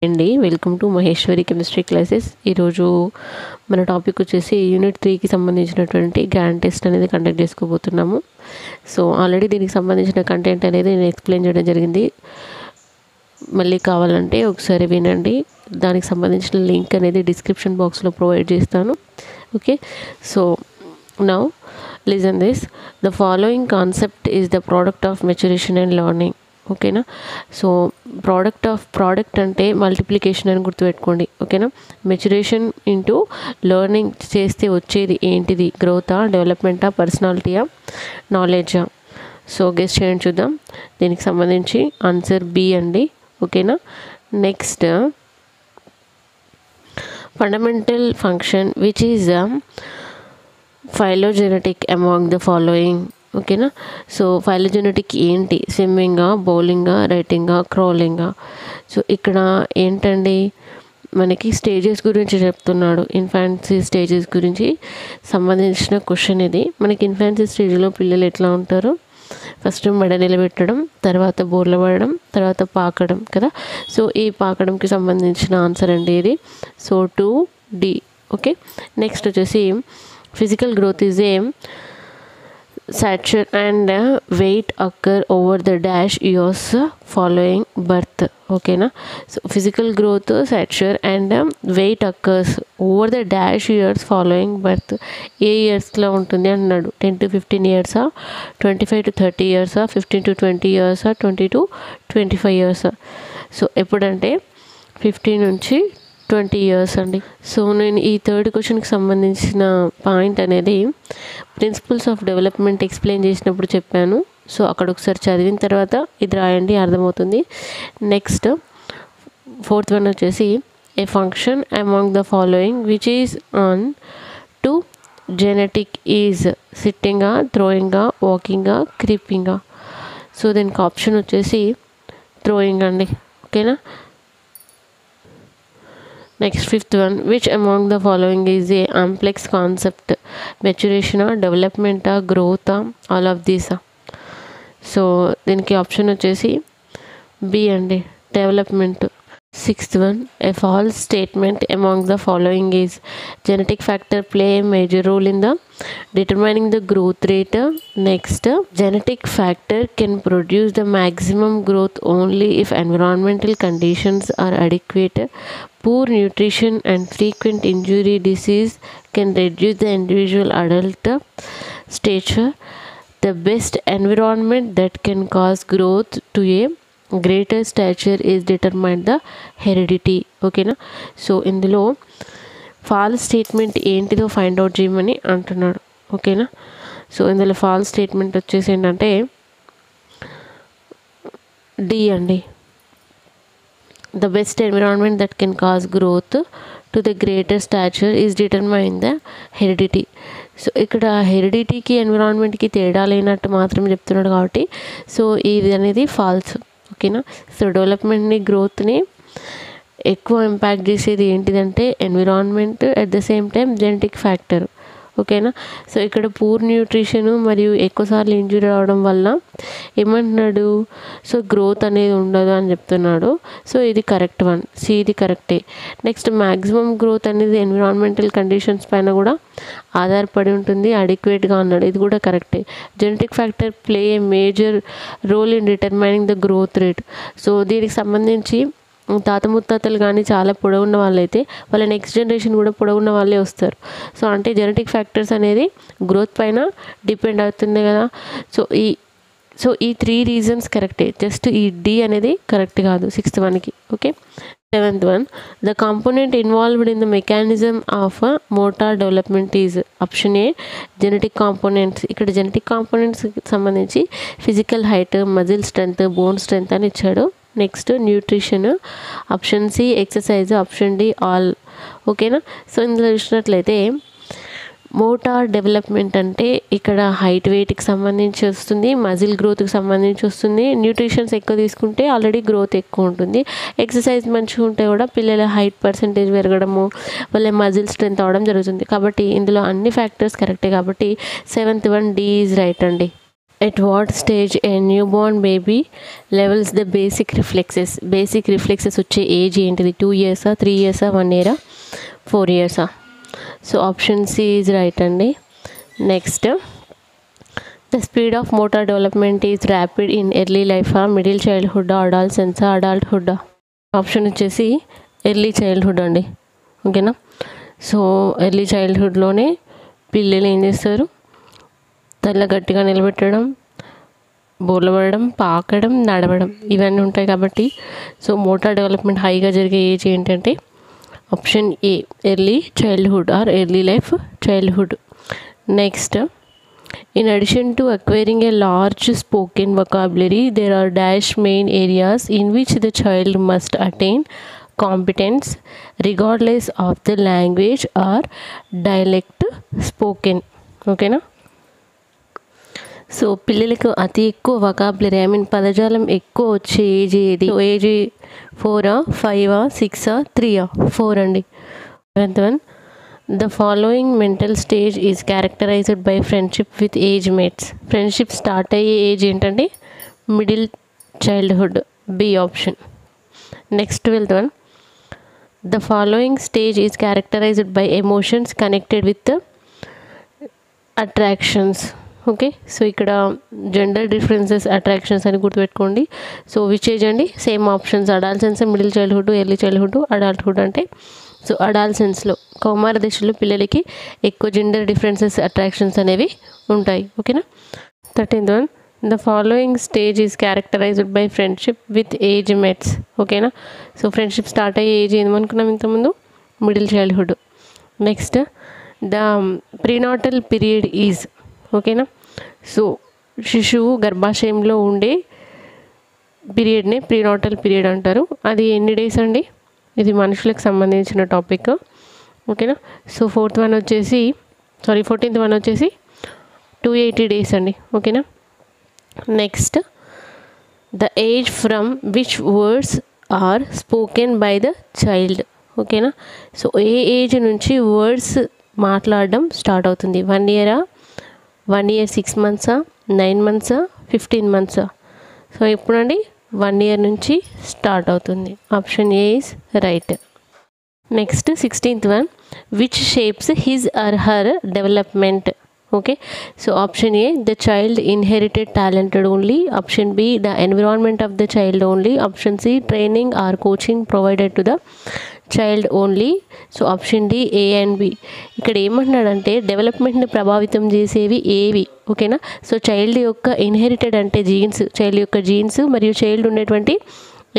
అండి welcome to Maheshwari chemistry classes. ఈరోజు మన టాపిక్ వచ్చేసి యూనిట్ 3కి సంబంధించినటువంటి గ్రాండ్ టెస్ట్ అనేది కండక్ట్ చేసుకోబోతున్నాము. సో ఆల్రెడీ దీనికి సంబంధించిన కంటెంట్ అనేది నేను ఎక్స్ప్లెయిన్ చేయడం జరిగింది. మళ్ళీ కావాలంటే ఒకసారి వినండి. దానికి సంబంధించిన లింక్ అనేది డిస్క్రిప్షన్ బాక్స్లో ప్రొవైడ్ చేస్తాను. Okay, so now listen this. The following concept is the product of maturation and learning. ఓకేనా, సో ప్రోడక్ట్ అంటే మల్టిప్లికేషన్ అని గుర్తుపెట్టుకోండి. ఓకేనా, మెచ్యురేషన్ ఇంటూ లెర్నింగ్ చేస్తే వచ్చేది ఏంటిది? గ్రోతా, డెవలప్మెంటా, పర్సనాలిటీయా, నాలెడ్జా? సో గెస్ చేయండి చూద్దాం. దీనికి సంబంధించి ఆన్సర్ బి అండి. ఓకేనా, next fundamental function which is phylogenetic among the following. ఓకేనా, సో ఫైలోజెనెటిక్ ఏంటి? స్విమ్మింగా, బౌలింగా, రైటింగా, క్రాలింగా? సో ఇక్కడ ఏంటండి, మనకి స్టేజెస్ గురించి చెప్తున్నాడు. ఇన్ఫాన్సీ స్టేజెస్ గురించి సంబంధించిన క్వశ్చన్ ఇది. మనకి ఇన్ఫాన్సీ స్టేజ్లో పిల్లలు ఎట్లా ఉంటారు? ఫస్ట్ మెడ నిలబెట్టడం, తర్వాత బోర్ల పడడం, తర్వాత పాకడం కదా. సో ఈ పాకడంకి సంబంధించిన ఆన్సర్ అండి ఇది. So 2D. ఓకే, నెక్స్ట్ వచ్చేసి physical growth is a stature and weight occur over the dash years following birth. ఓకేనా, so physical growth, stature and weight occurs over the dash years following birth. ఏ ఇయర్స్లో ఉంటుంది అన్నాడు? 10 to 15 years, 25 to 30 years, 15 to 20 years, 20 to 25 years. So ఎప్పుడంటే 15 నుంచి 20 years అండి. So నేను ఈ third క్వశ్చన్కి సంబంధించిన పాయింట్ అనేది ప్రిన్సిపల్స్ ఆఫ్ డెవలప్మెంట్ ఎక్స్ప్లెయిన్ చేసినప్పుడు చెప్పాను. సో అక్కడ ఒకసారి చదివిన తర్వాత ఇది రాయండి, అర్థమవుతుంది. నెక్స్ట్ ఫోర్త్ వన్ వచ్చేసి a function among the following which is on to genetic is సిట్టింగా, థ్రోయింగా, వాకింగా, క్రీపింగా? సో దీనికి ఆప్షన్ వచ్చేసి థ్రోయింగ్ అండి. ఓకేనా, next fifth one which among the following is a complex concept? మెచ్యురేషనా, డెవలప్మెంటా, గ్రోతా, ఆల్ ఆఫ్ దీసా? సో దీనికి ఆప్షన్ వచ్చేసి బి అండి, development. Sixth one a false statement among the following is genetic factor play a major role in the determining the growth rate. Next genetic factor can produce the maximum growth only if environmental conditions are adequate. Poor nutrition and frequent injury disease can reduce the individual adult stature. The best environment that can cause growth to a greater stature is determined the heredity. ఓకేనా, so ఇందులో false statement ఏంటిదో find out చేయమని అంటున్నాడు. ఓకేనా, so ఇందులో false statement వచ్చేసి ఏంటంటే D అండి. The best environment that can cause growth to the greater stature is determined the heredity. So ఇక్కడ హెరిడిటీకి ఎన్విరాన్మెంట్కి తేడా లేనట్టు మాత్రం చెప్తున్నాడు కాబట్టి సో ఇది అనేది ఫాల్స్. ఓకేనా, సో డెవలప్మెంట్ని, గ్రోత్ని ఎక్కువ ఇంపాక్ట్ చేసేది ఏంటిదంటే environment, at the same time genetic factor. ఓకేనా, సో ఇక్కడ పూర్ న్యూట్రిషన్ మరియు ఎక్కువసార్లు ఇంజురీ రావడం వల్ల ఏమంటున్నాడు? సో గ్రోత్ అనేది ఉండదు అని చెప్తున్నాడు. సో ఇది కరెక్ట్ వన్, సి ఇది కరెక్టే. నెక్స్ట్ మ్యాక్సిమం గ్రోత్ అనేది ఎన్విరాన్మెంటల్ కండిషన్స్ పైన కూడా ఆధారపడి ఉంటుంది, అడిక్వేట్గా అన్నాడు. ఇది కూడా కరెక్టే. Genetic factor play a major role in determining the growth rate. So దీనికి సంబంధించి తాత ముత్తాతలు కానీ చాలా పొడవున్న వాళ్ళైతే వాళ్ళ నెక్స్ట్ జనరేషన్ కూడా పొడవున్న వాళ్ళే వస్తారు. సో అంటే జెనెటిక్ ఫ్యాక్టర్స్ అనేది గ్రోత్ పైన డిపెండ్ అవుతుంది కదా. సో ఈ 3 రీజన్స్ కరెక్టే, జస్ట్ ఈ డి అనేది కరెక్ట్ కాదు 6th వన్కి. Okay, 7th one the component involved in the mechanism of motor development is option A genetic components. ఇక్కడ జెనెటిక్ కాంపోనెంట్స్కి సంబంధించి physical height, muscle strength, bone strength అని ఇచ్చాడు. Next nutrition, option C exercise, option D all. ఓకేనా, so ఇందులో చూసినట్లయితే motor development అంటే ఇక్కడ హైట్ వెయిట్కి సంబంధించి వస్తుంది, మజిల్ గ్రోత్కి సంబంధించి వస్తుంది. న్యూట్రిషన్స్ ఎక్కువ తీసుకుంటే ఆల్రెడీ గ్రోత్ ఎక్కువ ఉంటుంది. ఎక్సర్సైజ్ మంచిగా ఉంటే కూడా పిల్లల హైట్ పర్సంటేజ్ పెరగడము, వాళ్ళ మజిల్ స్ట్రెంత్ అవడం జరుగుతుంది. కాబట్టి ఇందులో అన్ని ఫ్యాక్టర్స్ కరెక్టే కాబట్టి 7th one D is right అండి. At what stage a newborn baby levels the basic reflexes? Basic reflexes వచ్చే ఏజ్ ఏంటిది? 2 years, 3 years, 1 year, 4 years? So option C is right అండి. Next, the speed of motor development is rapid in early life, middle childhood, adolescence, adulthood? Option వచ్చేసి early childhood అండి. ఓకేనా. So early చైల్డ్హుడ్లోనే పిల్లలు ఏం చేస్తారు, తల గట్టిగా నిలబెట్టడం, బోర్లు పడడం, పాకడం, నడవడం ఇవన్నీ ఉంటాయి కాబట్టి సో మోటార్ డెవలప్మెంట్ హైగా జరిగే ఏజ్ ఏంటంటే option A early childhood or early life childhood. Next, in addition to acquiring a large spoken vocabulary there are dash main areas in which the child must attain competence regardless of the language or dialect spoken. ఓకేనా. So పిల్లలకు అతి ఎక్కువ vocabulary పదజాలం ఎక్కువ వచ్చే age ఏది? Age 4, 5, 6, 3? 4 అండి. 7th one, the following mental stage is characterised by friendship with age mates. Friendship start అయ్యే ఏజ్ ఏంటంటే middle childhood, B option. Next 12th one, the following stage is characterised by emotions connected with attractions. Okay. So ఇక్కడ gender differences, attractions అని గుర్తుపెట్టుకోండి. So which age అండి? Same options, adolescence, middle childhood, early childhood, adulthood. అంటే so అడాల్సెన్స్లో కౌమార దశలో పిల్లలకి ఎక్కువ gender differences, attractions అనేవి ఉంటాయి. ఓకేనా. 13th one, the following stage is characterised by friendship with age mates. ఓకేనా. సో ఫ్రెండ్షిప్ స్టార్ట్ అయ్యే ఏజ్ ఏమనుకున్నాం ఇంతకుముందు? Middle childhood. Next, the prenatal period is. ఓకేనా. సో శిశువు గర్భాశయంలో ఉండే పీరియడ్నే ప్రీనాటల్ పీరియడ్ అంటారు. అది ఎన్ని డేస్ అండి? ఇది మనుషులకు సంబంధించిన టాపిక్. ఓకేనా. సో 14th one వచ్చేసి 280 days అండి. ఓకేనా. Next, the age from which words are spoken by the child. ఓకేనా. సో ఏ ఏజ్ నుంచి వర్డ్స్ మాట్లాడడం స్టార్ట్ అవుతుంది? 1 year, 1 year 6 months, 9 months, 15 months? So ఎప్పుడండి? 1 year నుంచి స్టార్ట్ అవుతుంది. Option A is right. Next 16th one, which shapes his or her development. Okay. So option A the child inherited talented only. Option B the environment of the child only. Option C training or coaching provided to the child only. So option D A and B. ఇక్కడ ఏమంటున్నాడంటే డెవలప్మెంట్ని ప్రభావితం చేసేవి ఏవి? ఓకేనా. సో child యొక్క inherited అంటే జీన్స్, చైల్డ్ యొక్క జీన్స్ మరియు చైల్డ్ ఉండేటువంటి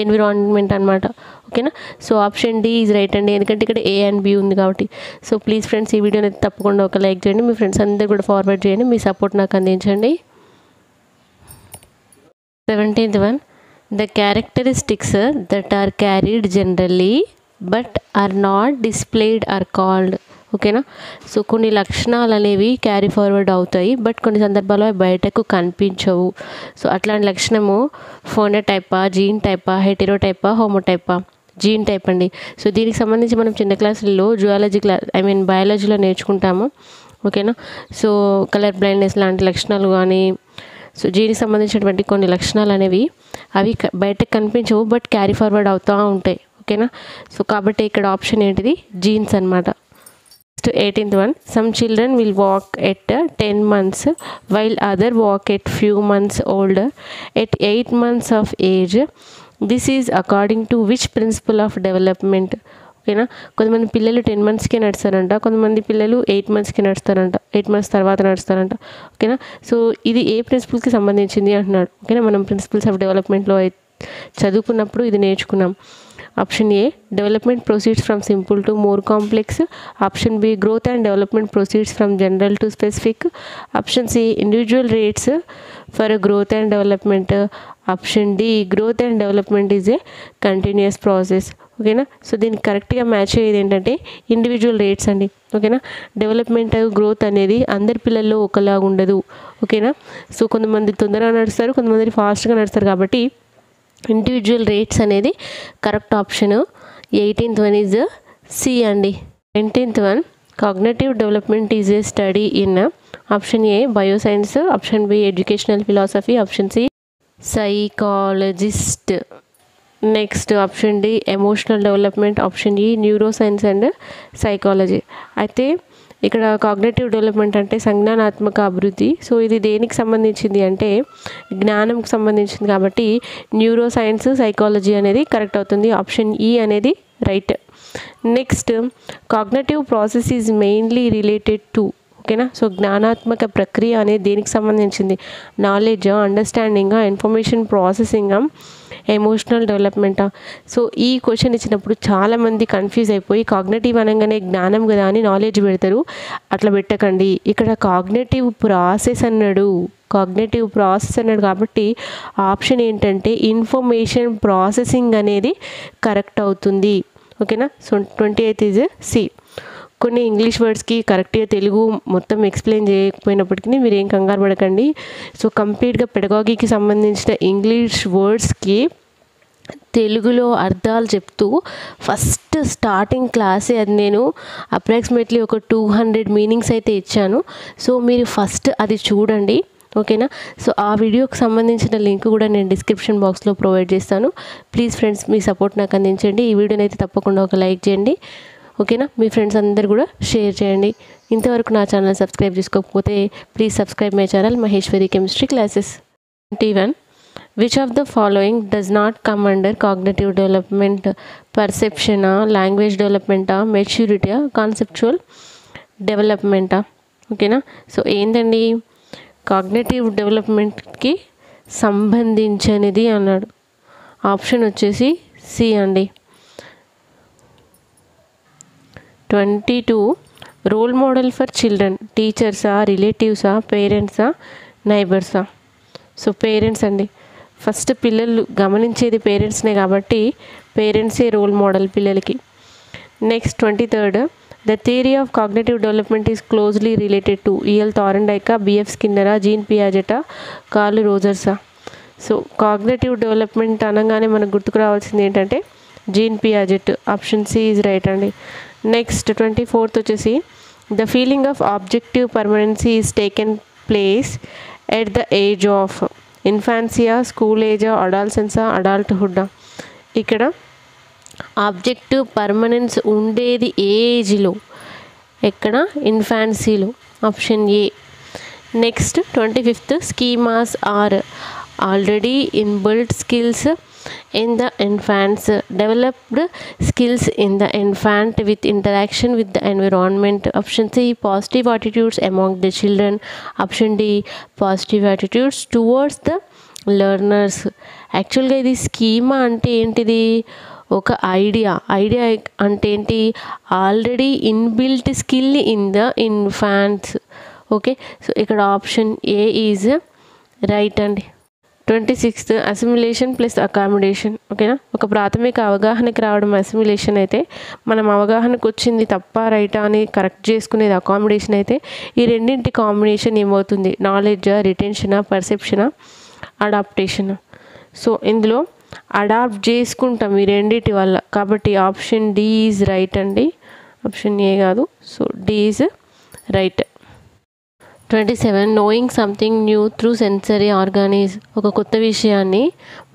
ఎన్విరాన్మెంట్ అనమాట. ఓకేనా. So option D is right అండి, ఎందుకంటే ఇక్కడ ఏ అండ్ బి ఉంది కాబట్టి. సో ప్లీజ్ ఫ్రెండ్స్, ఈ వీడియోని తప్పకుండా ఒక లైక్ చేయండి, మీ ఫ్రెండ్స్ అందరూ కూడా ఫార్వర్డ్ చేయండి, మీ సపోర్ట్ నాకు అందించండి. 17th one, the characteristics that are carried generally but are not displayed are called. ఓకేనా. సో కొన్ని లక్షణాలు అనేవి క్యారీ ఫార్వర్డ్ అవుతాయి, బట్ కొన్ని సందర్భాల్లో బయటకు కనిపించవు. సో అట్లాంటి లక్షణము ఫోనోటైపా, జీన్ టైపా, హెటెరోటైపా, హోమోటైపా? జీన్ టైప్ అండి. సో దీనికి సంబంధించి మనం చిన్న క్లాసుల్లో బయాలజీలో నేర్చుకుంటాము. ఓకేనా. సో కలర్ బ్లైండ్నెస్ లాంటి లక్షణాలు కానీ, సో జీనికి సంబంధించినటువంటి కొన్ని లక్షణాలు అనేవి అవి బయటకు కనిపించవు, బట్ క్యారీ ఫార్వర్డ్ అవుతూ ఉంటాయి. ఓకేనా. సో కాబట్టి ఇక్కడ ఆప్షన్ ఏంటిది? జీన్స్ అనమాట. Next 18th one, some children will walk at 10 months while other walk at few months old at 8 months of age. This is according to which principle of development. ఓకేనా. కొంతమంది పిల్లలు 10 monthsకే నడుస్తారంట, కొంతమంది పిల్లలు 8 monthsకి నడుస్తారంట, 8 months తర్వాత నడుస్తారంట. ఓకేనా. So ఇది ఏ ప్రిన్సిపల్కి సంబంధించింది అంటున్నాడు. ఓకేనా. మనం ప్రిన్సిపల్స్ ఆఫ్ డెవలప్మెంట్లో చదువుకున్నప్పుడు ఇది నేర్చుకున్నాం. Option A development proceeds from simple to more complex. Option B growth and development proceeds from general to specific. Option C individual rates for growth and development. Option D growth and development is a continuous process. ఓకేనా. So దీనికి కరెక్ట్గా match అయ్యేది ఏంటంటే individual rates అండి. ఓకేనా. Development growth అనేది అందరి పిల్లల్లో ఒకలాగా ఉండదు. ఓకేనా. సో కొంతమంది తొందరగా నడుస్తారు, కొంతమంది ఫాస్ట్గా నడుస్తారు, కాబట్టి ఇండివిజువల్ రేట్స్ అనేది correct option. 18th one is C అండి. 19th one, cognitive development is a study in option A bioscience, option B educational philosophy, option C psychologist. Next option D emotional development, option E neuro science and psychology. అయితే ఇక్కడ cognitive development అంటే సంజ్ఞానాత్మక అభివృద్ధి. So ఇది దేనికి సంబంధించింది అంటే జ్ఞానంకి సంబంధించింది కాబట్టి న్యూరో సైన్స్ సైకాలజీ అనేది కరెక్ట్ అవుతుంది. ఆప్షన్ ఈ అనేది right. Next cognitive process is mainly related to, ఓకేనా. సో జ్ఞానాత్మక ప్రక్రియ అనేది దేనికి సంబంధించింది? Knowledge, understanding, information processing, emotional డెవలప్మెంటా? సో ఈ క్వశ్చన్ ఇచ్చినప్పుడు చాలామంది కన్ఫ్యూజ్ అయిపోయి కాగ్నిటివ్ అనగానే జ్ఞానం కదా అని నాలెడ్జ్ పెడతారు. అట్లా పెట్టకండి. ఇక్కడ కాగ్నిటివ్ ప్రాసెస్ అన్నాడు, కాగ్నిటివ్ ప్రాసెస్ అన్నాడు కాబట్టి ఆప్షన్ ఏంటంటే ఇన్ఫర్మేషన్ ప్రాసెసింగ్ అనేది కరెక్ట్ అవుతుంది, ఓకేనా. So 28 is C. కొన్ని ఇంగ్లీష్ వర్డ్స్కి కరెక్ట్గా తెలుగు మొత్తం ఎక్స్ప్లెయిన్ చేయకపోయినప్పటికీ మీరు ఏం కంగారు పడకండి. సో కంప్లీట్గా పెడగాగీకి సంబంధించిన ఇంగ్లీష్ వర్డ్స్కి తెలుగులో అర్థాలు చెప్తూ ఫస్ట్ స్టార్టింగ్ క్లాసే అది నేను అప్రాక్సిమేట్లీ ఒక 200 మీనింగ్స్ అయితే ఇచ్చాను. సో మీరు ఫస్ట్ అది చూడండి, ఓకేనా. సో ఆ వీడియోకి సంబంధించిన లింక్ కూడా నేను డిస్క్రిప్షన్ బాక్స్లో ప్రొవైడ్ చేస్తాను. ప్లీజ్ ఫ్రెండ్స్ మీ సపోర్ట్ నాకు అందించండి. ఈ వీడియోని అయితే తప్పకుండా ఒక లైక్ చేయండి, ఓకేనా. మీ ఫ్రెండ్స్ అందరు కూడా షేర్ చేయండి. ఇంతవరకు నా ఛానల్ సబ్స్క్రైబ్ చేసుకోకపోతే please subscribe my channel Maheshwari chemistry classes. 21 which of the following does not come under cognitive development? పర్సెప్షనా, లాంగ్వేజ్ డెవలప్మెంటా, మెచ్యూరిటీయా, కాన్సెప్చువల్ డెవలప్మెంటా? ఓకేనా. సో ఏంటండి కాగ్నిటివ్ డెవలప్మెంట్కి సంబంధించినది అన్నాడు. ఆప్షన్ వచ్చేసి సి అండి. 22 రోల్ మోడల్ ఫర్ చిల్డ్రన్, టీచర్సా, రిలేటివ్సా, పేరెంట్సా, నైబర్సా? సో పేరెంట్స్ అండి. ఫస్ట్ పిల్లలు గమనించేది పేరెంట్స్నే కాబట్టి పేరెంట్సే రోల్ మోడల్ పిల్లలకి. Next 23 the theory of cognitive development is closely related to E థారెన్డైకా, బిఎఫ్ స్కిన్నరా, జీన్ పియాజెటా, కార్ల్ రోజర్సా? సో కాగ్నిటివ్ డెవలప్మెంట్ అనగానే మనకు గుర్తుకు రావాల్సింది ఏంటంటే Jean Piaget. Option C is right అండి. నెక్స్ట్ 24th వచ్చేసి the feeling of objective permanency is taken place at the age of ఇన్ఫాన్సియా, స్కూల్ ఏజా, అడాల్సెన్సా, అడాల్ట్హుడ్డా? ఇక్కడ ఆబ్జెక్టివ్ పర్మనెన్స్ ఉండేది ఏ ఏజ్లో? ఎక్కడ? ఇన్ఫాన్సీలో. Option A. Next 25th schemas are already inbuilt skills in the infants, developed skills in the infant with interaction with the environment. Option C positive attitudes among the children, option D positive attitudes towards the learners. యాక్చువల్గా ఇది schema అంటే ఏంటిది? ఒక idea అంటే ఏంటి? Already inbuilt skill in the infants, okay. So ఇక్కడ option A is right అండి. 26th assimilation plus accommodation, ఓకేనా. ఒక ప్రాథమిక అవగాహనకి రావడం అసిమిలేషన్ అయితే, మనం అవగాహనకు వచ్చింది తప్ప రైటా అని కరెక్ట్ చేసుకునేది అకామిడేషన్ అయితే, ఈ రెండింటి కాంబినేషన్ ఏమవుతుంది? నాలెడ్జా, రిటెన్షనా, పర్సెప్షనా, అడాప్టేషనా? సో ఇందులో అడాప్ట్ చేసుకుంటాం ఈ రెండింటి వల్ల కాబట్టి ఆప్షన్ డి ఈజ్ రైట్ అండి. ఆప్షన్ ఏ కాదు. So D is right. 27 knowing something new through sensory organs, ఒక కొత్త విషయాన్ని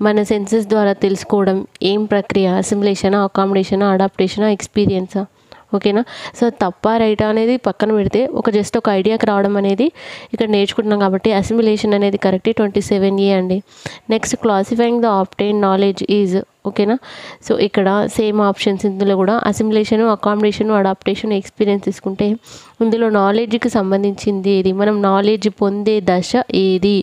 మన సెన్సెస్ ద్వారా తెలుసుకోవడం ఏం ప్రక్రియ? అసిమిలేషనా, అకామిడేషనా, అడాప్టేషనా, ఎక్స్పీరియన్సా? ఓకేనా. సో తప్ప రైటా అనేది పక్కన పెడితే జస్ట్ ఒక ఐడియాకి రావడం అనేది ఇక్కడ నేర్చుకుంటున్నాం కాబట్టి అసిమిలేషన్ అనేది కరెక్ట్. 27A అండి. Next classifying the obtain knowledge is, ఓకేనా. సో ఇక్కడ సేమ్ ఆప్షన్స్ ఇందులో కూడా అసిమిలేషను, అకామిడేషను, అడాప్టేషన్, ఎక్స్పీరియన్స్ తీసుకుంటే ఇందులో నాలెడ్జ్కి సంబంధించింది ఏది? మనం నాలెడ్జ్ పొందే దశ ఏది?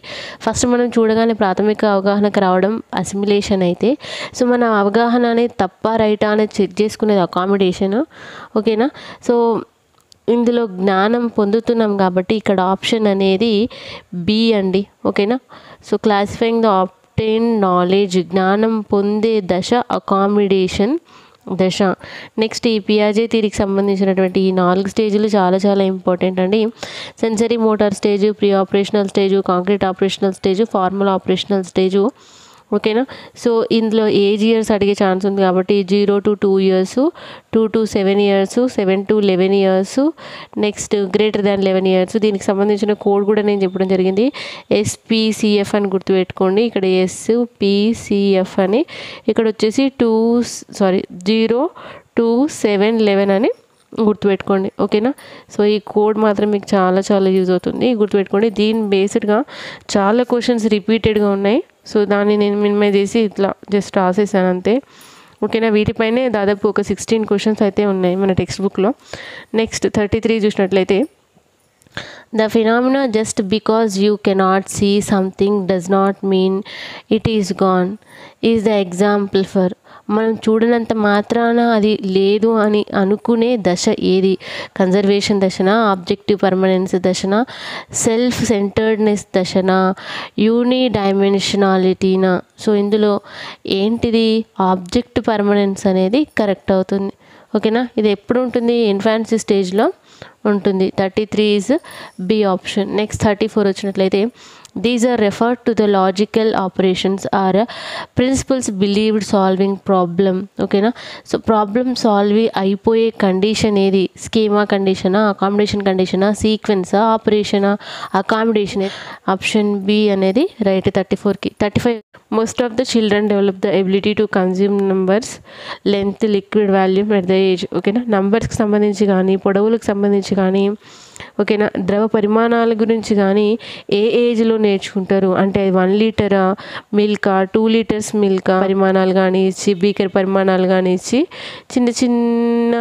ఫస్ట్ మనం చూడగానే ప్రాథమిక అవగాహనకు రావడం అసిమిలేషన్ అయితే, సో మన అవగాహన అనేది తప్ప రైటా అనేది చెక్ చేసుకునేది అకామిడేషన్, ఓకేనా. సో ఇందులో జ్ఞానం పొందుతున్నాం కాబట్టి ఇక్కడ ఆప్షన్ అనేది బి అండి, ఓకేనా. So classifying the obtain knowledge, జ్ఞానం పొందే దశ అకామిడేషన్ దశ. నెక్స్ట్ ఈ పియాజే థియరీకి సంబంధించినటువంటి ఈ 4 స్టేజ్లు చాలా చాలా ఇంపార్టెంట్ అండి. Sensory motor stage, pre operational stage, concrete operational stage, formal operational stage, ఓకేనా. సో ఇందులో ఏజ్ ఇయర్స్ అడిగే ఛాన్స్ ఉంది కాబట్టి 0 to 2 years, 2 to 7 years, 7 to 11 years, next greater than 11 years. దీనికి సంబంధించిన కోడ్ కూడా నేను చెప్పడం జరిగింది. SPCF అని గుర్తుపెట్టుకోండి. ఇక్కడ SPCF అని, ఇక్కడ వచ్చేసి 0 to 7, 11 అని గుర్తుపెట్టుకోండి. ఓకేనా. సో ఈ కోడ్ మాత్రం మీకు చాలా చాలా యూజ్ అవుతుంది, గుర్తుపెట్టుకోండి. దీని బేస్డ్గా చాలా క్వశ్చన్స్ రిపీటెడ్గా ఉన్నాయి. సో దాన్ని నేను మినిమైజ్ చేసి ఇట్లా జస్ట్ రాసేసాను అంతే. ఓకేనా. వీటిపైనే దాదాపు ఒక 16 క్వశ్చన్స్ అయితే ఉన్నాయి మన టెక్స్ట్ బుక్లో. నెక్స్ట్ 33 చూసినట్లయితే, the phenomena just because you cannot see something does not mean it is gone is the example for. మనం చూడనంత మాత్రాన అది లేదు అని అనుకునే దశ ఏది? కన్జర్వేషన్ దశనా, ఆబ్జెక్టివ్ పర్మనెన్స్ దశనా, సెల్ఫ్ సెంటర్డ్నెస్ దశనా, యూనిడైమెన్షనాలిటీనా? సో ఇందులో ఏంటిది? ఆబ్జెక్ట్ పర్మనెన్స్ అనేది కరెక్ట్ అవుతుంది. ఓకేనా. ఇది ఎప్పుడు ఉంటుంది? ఇన్ఫాన్సీ స్టేజ్లో ఉంటుంది. 33 ఈజ్ బి ఆప్షన్. నెక్స్ట్ 34 వచ్చినట్లయితే, these are referred to the logical operations or principles believed solving problem. ఓకేనా. సో ప్రాబ్లమ్ సాల్వ్ అయిపోయే కండిషన్ ఏది? స్కీమా కండిషనా, అకామిడేషన్ కండిషనా, సీక్వెన్సా, ఆపరేషనా, అకామిడేషన్. ఆప్షన్ బి అనేది రైట్ 34కి. 35, most of the children develop the ability to consume numbers, length, liquid volume at the age. ఓకేనా. నంబర్స్కి సంబంధించి కానీ, పొడవులకు సంబంధించి కానీ, ఓకేనా, ద్రవ పరిమాణాల గురించి కానీ ఏ ఏజ్లో నేర్చుకుంటారు అంటే 1 లీటర్ మిల్కా, 2 liters మిల్కా పరిమాణాలు కానీ ఇచ్చి, బీకర్ పరిమాణాలు కానీ ఇచ్చి, చిన్న చిన్న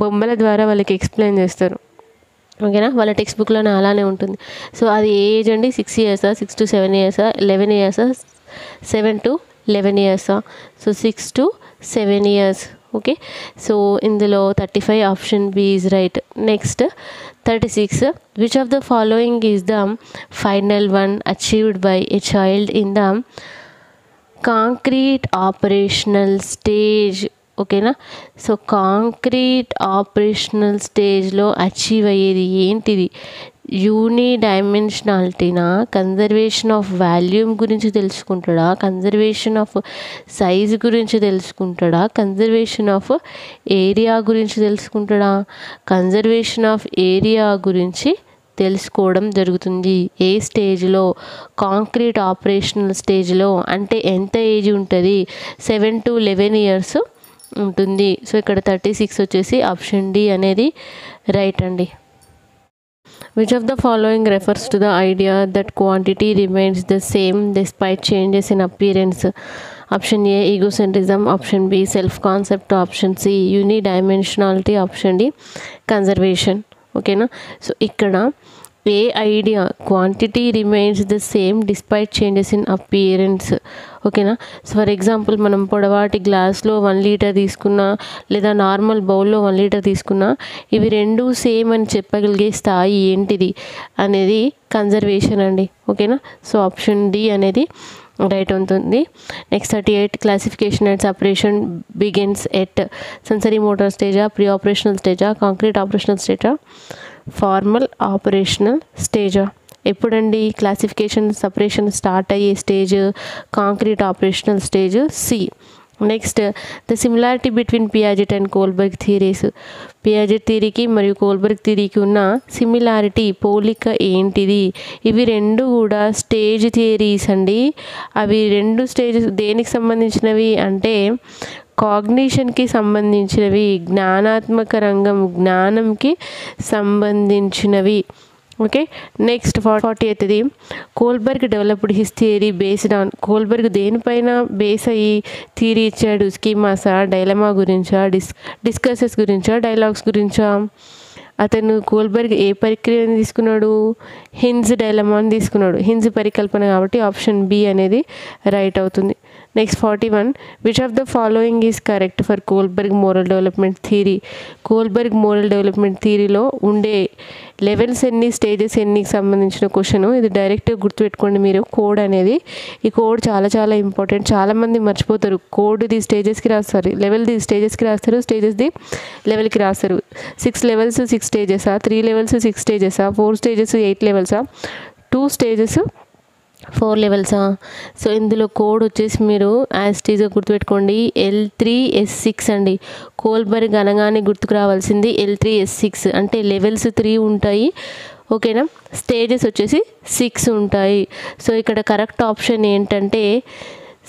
బొమ్మల ద్వారా వాళ్ళకి ఎక్స్ప్లెయిన్ చేస్తారు. ఓకేనా. వాళ్ళ టెక్స్ట్ బుక్లోనే అలానే ఉంటుంది. సో అది ఏ ఏజ్ అండి? 6 years, 6 to 7 years, 11 years, 7 to 11 years. So 6 to 7 years. Okay. So ఇందులో 35 option B is right. Next 36, which of the following is the final one achieved by a child in the concrete operational stage? ఓకేనా. So concrete operational స్టేజ్లో achieve అయ్యేది ఏంటిది? యూనిడైమెన్షనాలిటీనా, conservation of volume గురించి తెలుసుకుంటాడా, conservation of size గురించి తెలుసుకుంటాడా, conservation of area గురించి తెలుసుకుంటాడా? Conservation of area గురించి తెలుసుకోవడం జరుగుతుంది. ఏ స్టేజ్లో? కాంక్రీట్ ఆపరేషనల్ స్టేజ్లో. అంటే ఎంత ఏజ్ ఉంటుంది? 7 to 11 years ఉంటుంది. సో ఇక్కడ 36 వచ్చేసి ఆప్షన్ డి అనేది రైట్ అండి. Which of the following refers to the idea that quantity remains the same despite changes in appearance? Option A, egocentrism. Option B, self-concept. Option C, unidimensionality. Option D, conservation. ఓకేనా. So ఇక్కడ ఏ idea? Quantity remains the same despite changes in appearance. ఓకేనా. So for example మనం పొడవాటి గ్లాస్లో 1 liter తీసుకున్నా, లేదా normal బౌల్లో 1 liter తీసుకున్నా, ఇవి రెండు సేమ్ అని చెప్పగలిగే స్థాయి ఏంటిది అనేది కన్జర్వేషన్ అండి. ఓకేనా. సో ఆప్షన్ డి అనేది రైట్ ఉంటుంది. Next 38, classification and separation begins at sensory motor స్టేజా, ప్రీ ఆపరేషనల్ స్టేజా, కాంక్రీట్ ఆపరేషనల్ స్టేజా, ఫార్మల్ ఆపరేషనల్ స్టేజా? ఎప్పుడండి క్లాసిఫికేషన్ సపరేషన్ స్టార్ట్ అయ్యే stage? Concrete operational stage, C. Next the similarity between Piaget and Kohlberg theories. Piaget థియరీకి మరియు Kohlberg థియరీకి ఉన్న similarity, పోలిక ఏంటిది? ఇవి రెండు కూడా స్టేజ్ థియరీస్ అండి. అవి రెండు స్టేజెస్ దేనికి సంబంధించినవి అంటే కాగ్నిషన్కి సంబంధించినవి, జ్ఞానాత్మక రంగం, జ్ఞానంకి సంబంధించినవి. ఓకే. నెక్స్ట్ 48ది, Kohlberg developed his theory based on. Kohlberg దేనిపైన బేస్ అయ్యి థియరీ ఇచ్చాడు? స్కీమాసా, డైలమా గురించా, డిస్కసెస్ గురించా, డైలాగ్స్ గురించా? అతను కోల్బర్గ్ ఏ ప్రక్రియని తీసుకున్నాడు? హిన్స్ డైలమాని తీసుకున్నాడు. హిన్స్ పరికల్పన కాబట్టి ఆప్షన్ బి అనేది రైట్ అవుతుంది. Next 41, which of the following is correct for Kohlberg moral development theory? Kohlberg moral development థియరీలో ఉండే లెవెల్స్ ఎన్ని, స్టేజెస్ ఎన్నికి సంబంధించిన క్వశ్చన్. ఇది డైరెక్ట్గా గుర్తుపెట్టుకోండి మీరు. కోడ్ అనేది, ఈ కోడ్ చాలా చాలా ఇంపార్టెంట్. చాలామంది మర్చిపోతారు. కోడ్ది స్టేజెస్కి రాస్తారు, లెవెల్ది స్టేజెస్కి రాస్తారు, స్టేజెస్ది లెవెల్కి రాస్తారు. 6 levels 6 stages, 3 levels 6 stages, 4 stages 8 levels, 2 stages 4 లెవెల్సా? So ఇందులో కోడ్ వచ్చేసి మీరు యాజ్ టీజ్గా గుర్తుపెట్టుకోండి, L3S6 అండి. కోల్బర్గ్ అనగానే గుర్తుకు రావాల్సింది L3S6 అంటే లెవెల్స్ 3 ఉంటాయి, ఓకేనా. స్టేజెస్ వచ్చేసి 6 ఉంటాయి. సో ఇక్కడ కరెక్ట్ ఆప్షన్ ఏంటంటే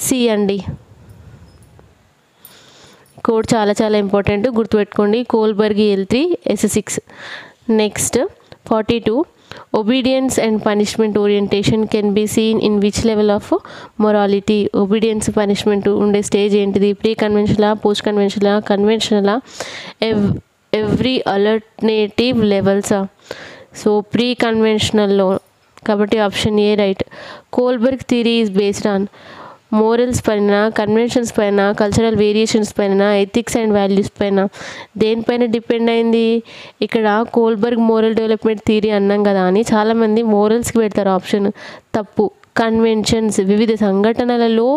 సి అండి. కోడ్ చాలా చాలా ఇంపార్టెంట్, గుర్తుపెట్టుకోండి. Kohlberg L3S6. Next 42. Obedience and punishment orientation can be seen in which level of morality? Obedience punishment ఉండే స్టేజ్ ఏంటిది? ప్రీ కన్వెన్షనలా, పోస్ట్ కన్వెన్షనలా, కన్వెన్షనలా, ఎవ్రీ అల్టర్నేటివ్ లెవెల్సా? సో ప్రీ కన్వెన్షనల్లో, కాబట్టి option A right. Kohlberg theory is based on morals పైన, conventions పైన, కల్చరల్ వేరియేషన్స్ పైన, ఎథిక్స్ అండ్ వాల్యూస్ పైన, దేనిపైన డిపెండ్ అయింది? ఇక్కడ కోల్బర్గ్ మోరల్ డెవలప్మెంట్ థియరీ అన్నాం కదా అని చాలామంది మోరల్స్కి పెడతారు ఆప్షన్. తప్పు. కన్వెన్షన్స్, వివిధ సంఘటనలలో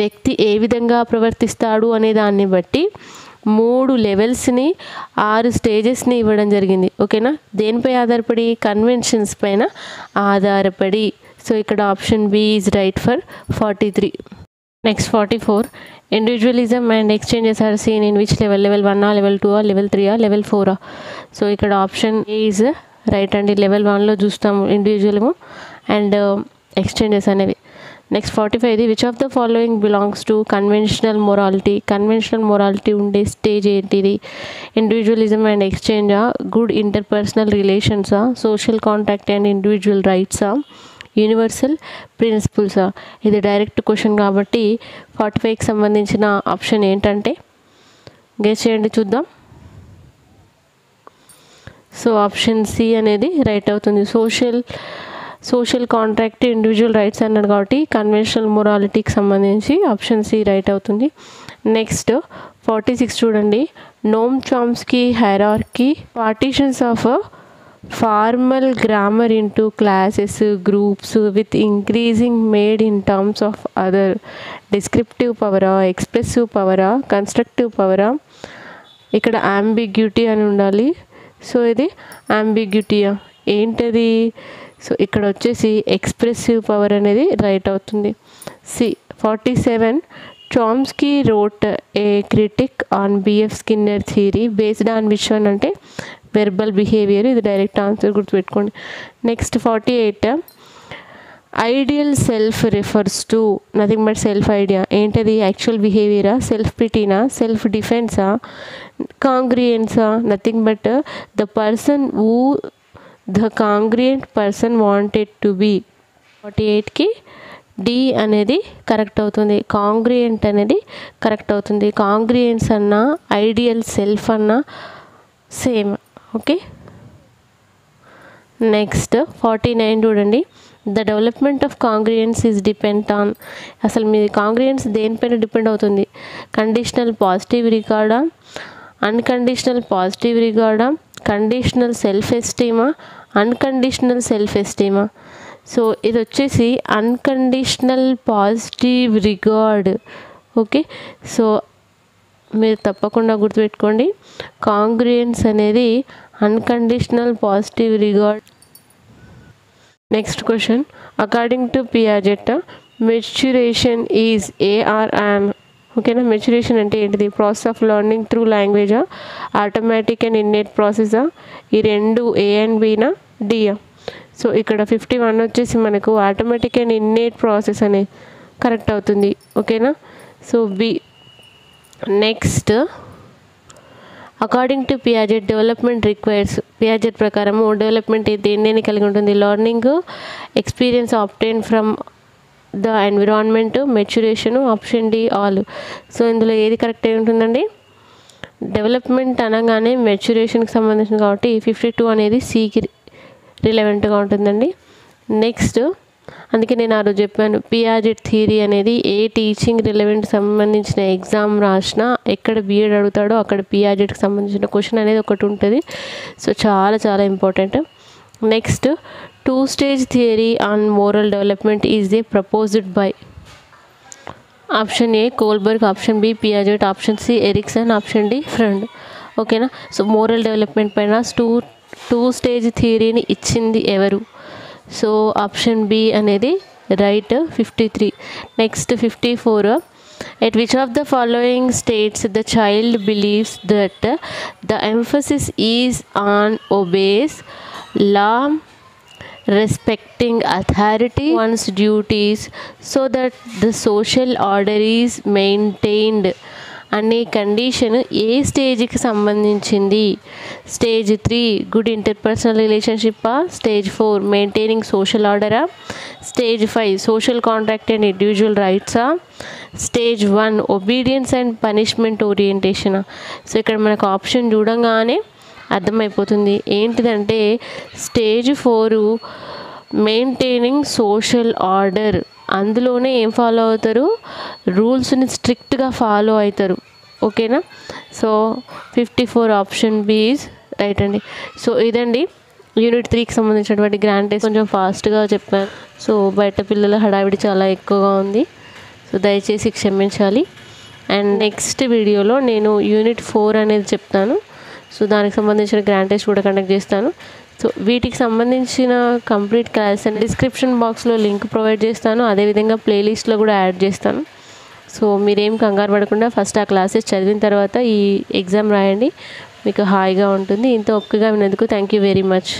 వ్యక్తి ఏ విధంగా ప్రవర్తిస్తాడు అనే దాన్ని బట్టి 3 లెవెల్స్ని, 6 స్టేజెస్ని ఇవ్వడం జరిగింది, ఓకేనా. దేనిపై ఆధారపడి? కన్వెన్షన్స్ పైన ఆధారపడి. సో ఇక్కడ option B is right for 43. Next 44. Individualism and exchanges are seen in which level? Level 1, level 2, level 3, level 4? So ఇక్కడ ఆప్షన్ ఏ ఈజ్ రైట్ అండి. లెవెల్ 1లో చూస్తాము ఇండివిజువలిజము అండ్ ఎక్స్చేంజెస్ అనేవి. Next 45. Which of the following belongs to conventional morality? Conventional morality ఉండే stage ఏంటిది? Individualism and ఎక్స్చేంజా, good interpersonal రిలేషన్సా, సోషల్ కాంటాక్ట్ అండ్ ఇండివిజువల్ రైట్సా, యూనివర్సల్ ప్రిన్సిపల్సా? ఇది డైరెక్ట్ క్వశ్చన్ కాబట్టి 45కి సంబంధించిన ఆప్షన్ ఏంటంటే గెస్ చేయండి చూద్దాం. సో ఆప్షన్ సి అనేది రైట్ అవుతుంది. సోషల్ కాంట్రాక్ట్, ఇండివిజువల్ రైట్స్ అన్నాడు కాబట్టి కన్వెన్షనల్ మొరాలిటీకి సంబంధించి ఆప్షన్ సి రైట్ అవుతుంది. నెక్స్ట్ 46 చూడండి. Noam Chomsky hierarchy partitions of formal grammar into classes, groups with increasing made in terms of other descriptive power, expressive power, constructive power. ఇక్కడ ambiguity అని ఉండాలి. So ఇది ambiguity ఏంటది? So ఇక్కడ వచ్చేసి expressive power అనేది రైట్ అవుతుంది. C 47. Chomsky wrote a critic on BF Skinner theory based on which one అంటే వెర్బల్ బిహేవియర్. ఇది డైరెక్ట్ ఆన్సర్, గుర్తుపెట్టుకోండి. Next 48. Ideal self refers to nothing but self idea. ఏంటది? Actual బిహేవియరా, self పిటీనా, self డిఫెన్సా, కాంగ్రియంట్సా? Nothing but the person who the congruent person wanted to be. 48కి D అనేది కరెక్ట్ అవుతుంది. కాంగ్రియంట్ అనేది కరెక్ట్ అవుతుంది. కాంగ్రియంట్స్ అన్నా ఐడియల్ సెల్ఫ్ అన్నా సేమ్, ఓకే. నెక్స్ట్ 49 చూడండి. The development of congruence is depend on, అసలు మీ కాంగ్రియంట్స్ దేనిపైన డిపెండ్ అవుతుంది? కండిషనల్ పాజిటివ్ రికార్డా, అన్కండిషనల్ పాజిటివ్ రికార్డా, కండిషనల్ సెల్ఫ్ ఎస్టీమా, అన్కండిషనల్ సెల్ఫ్ ఎస్టీమా? సో ఇది వచ్చేసి unconditional positive regard, okay. So మీరు తప్పకుండా గుర్తుపెట్టుకోండి, కాంగ్రియన్స్ అనేది unconditional positive regard. Next question. According to Piaget maturation is A R N, ఓకేనా. మెచ్యురేషన్ అంటే ఏంటిది? ప్రాసెస్ ఆఫ్ లెర్నింగ్ త్రూ లాంగ్వేజా, ఆటోమేటిక్ అండ్ ఇన్నేట్ ప్రాసెసా? ఈ రెండు ఏ అండ్ బీనా, డియా? సో ఇక్కడ 51 వచ్చేసి మనకు ఆటోమేటిక్ అండ్ ఇన్నేట్ ప్రాసెస్ అనేది కరెక్ట్ అవుతుంది, ఓకేనా. So B. Next according to Piaget development requires, Piaget ప్రకారము డెవలప్మెంట్ దేన్ని కలిగి ఉంటుంది? Learning, experience obtain from the environment, maturation. Option D all. So ఇందులో ఏది కరెక్ట్ అయి ఉంటుందండి? డెవలప్మెంట్ అనగానే మెచ్యురేషన్కి సంబంధించింది కాబట్టి 52 అనేది సికి రిలవెంట్గా ఉంటుందండి. నెక్స్ట్ అందుకే నేను ఆ రోజు చెప్పాను, పియాజెట్ థియరీ అనేది ఏ టీచింగ్ రిలవెంట్ సంబంధించిన ఎగ్జామ్ రాసినా ఎక్కడ బీఎడ్ అడుగుతాడో అక్కడ పియాజెట్కి సంబంధించిన క్వశ్చన్ అనేది ఒకటి ఉంటుంది. సో చాలా చాలా important. Next 2 stage theory on moral development is a proposed by? Option A Kohlberg, option B Piaget, option C Erikson, option D Freud, ఓకేనా. సో మోరల్ డెవలప్మెంట్ పైన టూ స్టేజ్ థియరీని ఇచ్చింది ఎవరు? సో ఆప్షన్ బి అనేది right. 53. Next 54. At which of the following states the child believes that the emphasis is on obeys law, respecting authority, one's duties, so that the social order is maintained అనే condition ఏ స్టేజ్కి సంబంధించింది? Stage 3 good interpersonal రిలేషన్షిప్పా, stage 4 maintaining social ఆర్డరా, stage 5 social contract and individual రైట్సా, stage 1 obedience and punishment ఓరియంటేషనా? So ఇక్కడ మనకు ఆప్షన్ చూడంగానే అర్థమైపోతుంది ఏంటిదంటే స్టేజ్ 4 మెయింటైనింగ్ సోషల్ ఆర్డర్. అందులోనే ఏం ఫాలో అవుతారు? రూల్స్ని స్ట్రిక్ట్గా ఫాలో అవుతారు. ఓకేనా? So 54 option B is right అండి. సో ఇదండి యూనిట్ 3కి సంబంధించినటువంటి గ్రాండ్ టెస్ట్. కొంచెం ఫాస్ట్గా చెప్పాను. సో బయట పిల్లల హడావిడి చాలా ఎక్కువగా ఉంది. సో దయచేసి క్షమించాలి. అండ్ నెక్స్ట్ వీడియోలో నేను యూనిట్ 4 అనేది చెప్తాను. సో దానికి సంబంధించిన గ్రాండ్ టెస్ట్ కూడా కండక్ట్ చేస్తాను. సో వీటికి సంబంధించిన కంప్లీట్ క్లాస్ అండ్ డిస్క్రిప్షన్ బాక్స్లో లింక్ ప్రొవైడ్ చేస్తాను. అదేవిధంగా ప్లేలిస్ట్లో కూడా యాడ్ చేస్తాను. సో మీరేం కంగారు పడకుండా ఫస్ట్ ఆ క్లాసెస్ చదివిన తర్వాత ఈ ఎగ్జామ్ రాయండి. మీకు హాయిగా ఉంటుంది. ఇంత ఓపికగా విన్నందుకు థ్యాంక్ యూ వెరీ మచ్.